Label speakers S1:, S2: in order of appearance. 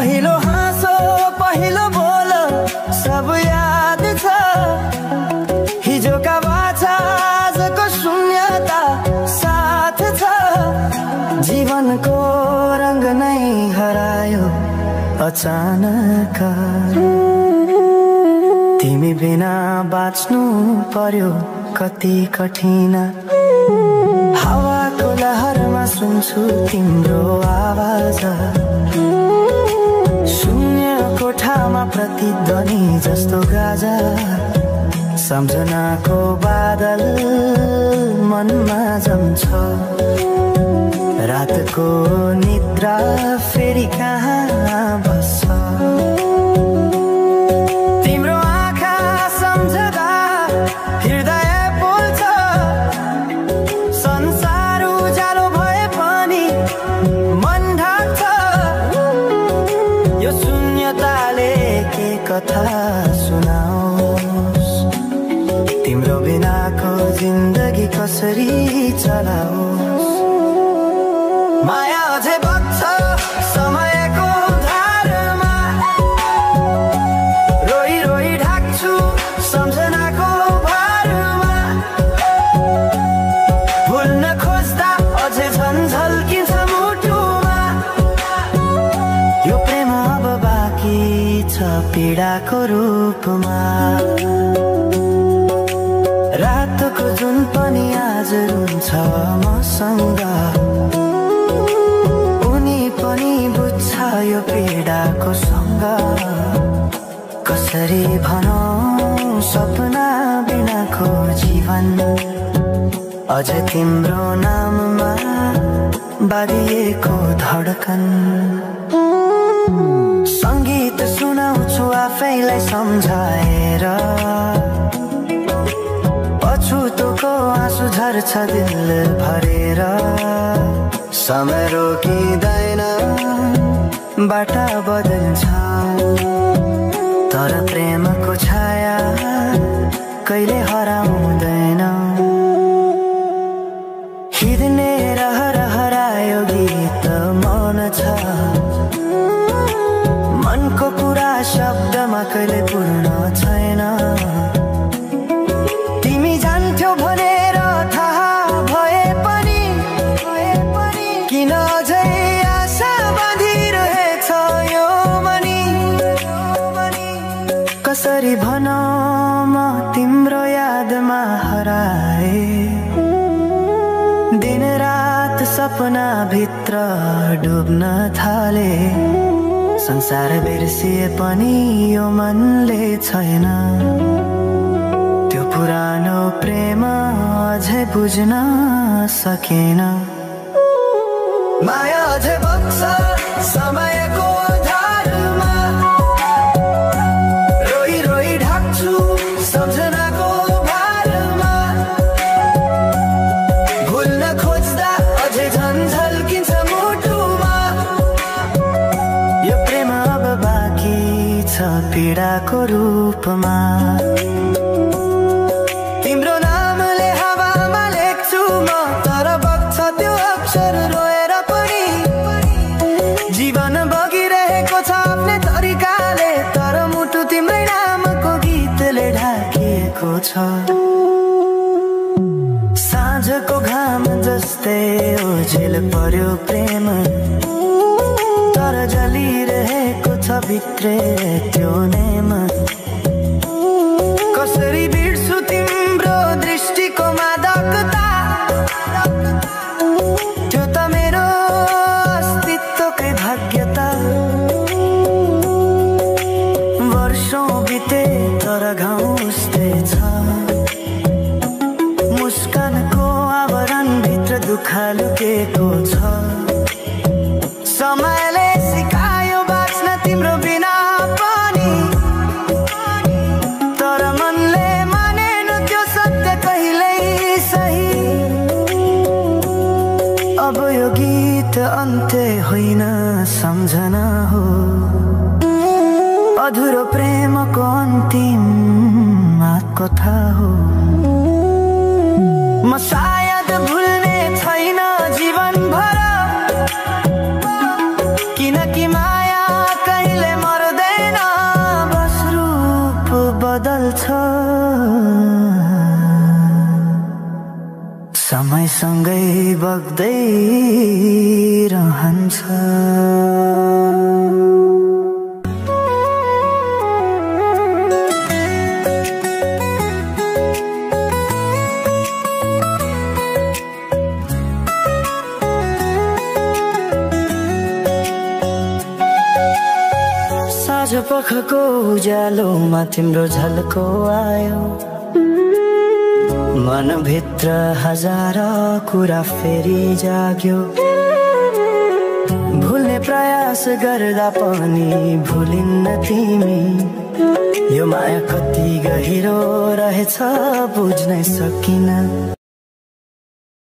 S1: पहिलो हाँसो पहिलो बोल सब याद छ। हिजोका बाछा आजको शून्यता साथ छ। जीवनको रंग नै हरायो अचानक। तिमी बिना बाँच्नु पर्यो कति कठिन। हावाको लहरमा सुन्छु तिम्रो आवाज। शून्य कोठामा प्रतिध्वनि जस्तो गाजा। सम्झनाको बादल मनमा जम्छ। रातको निद्रा फेरि कहाँ बस्छ। तिम्रो आँखा सम्झदा हृदय पोल्छ। संसार उज्यालो भए पनि मन ढाक्छ। यो शून्यताले के कथा सुनाओस्। तिम्रो बिनाको जिन्दगी कसरी चलाओस्। माया अझै बग्छ समयको धारमा। रोई रोई ढाक्छु सम्झनाको भारमा। भुल्न खोज्दा अझै झन्झल्किन्छ मुटुमा। यो प्रेम अब बाँकी छ पीडाको रूपमा। रातको जुन पनि आज रुन्छ मसँग। उनी पनि बुझ्छ यो पीडाको सँग। कसरी भनौं सपना बिनाको जीवन। अझ तिम्रो नाममा बाँधिएको धडकन। संगीत सुनाउँछु आफैलाई सम्झाएर। अछुतोको आँसु झर्छ दिल भरेर। समय रोकिँदैन बाटा बदल्छ। तर प्रेमको छाया कहिले हराउँदैन। हिँड्ने रहर हरायो गीत मौन छ। मनको कुरा शब्दमा कहिले पूर्ण छैन। तिमी जान्थ्यौ भनेर थाहा भए पनि किन अझै आशा बाँधिरहेछ यो मनी। कसरी भनौं म तिम्रो यादमा हराए। दिन रात सपना भित्र डुब्न थाले। संसार बिर्सिए पनि यो मनले छैन। त्यो पुरानो प्रेम अझै बुझ्न सकेन। माया अझै बग्छ समयको धारमा। रोई रोई ढाक्छु सम्झनाको भारमा। भुल्न खोज्दा अझै झन्झल्किन्छ मुटुमा। यो प्रेम अब बाँकी छ पीडाको रूपमा। तिम्रो नामले हावामा लेख्छु म तर बग्छ त्यो अक्षर रोएर पनि। जीवन बगिरहेको छ आफ्नै तरिकाले। तर मुटु तिम्रै नामको गीतले ढाकिएको छ। साँझको घाम जस्तै ओझेल पर्यो प्रेम। तर जलिरहेको छ भित्रै त्यो नेम। कसरी बिर्सु तिम्रो दृष्टिको मादकता। त्यो त मेरो अस्तित्वकै भाग्यता। वर्षौं बिते तर घाउ उस्तै छ। मुस्कानको आवरण भित्र दुःख लुकेको छ। समयले सिकायो बाँच्न तिम्रो बिना पनि। तर मनले मानेन त्यो सत्य कहिल्यै सही। अब यो गीत अन्त्य होइन सम्झना हो। अधुरो प्रेमको अन्तिम कथा हो। म सायद भुल्ने छैन जीवन भर। किनकि माया कहीँ सँगै बग्दै रहन्छ। साँझ पखको उज्यालोमा तिम्रो झल्को आयो, मनभित्र हजार कुरा फेरि जाग्यो। भुल्ने प्रयास गर्दा पनि भुलिन्न तिमी, यो माया कति गहिरो रहेछ बुझ्नै सकिन।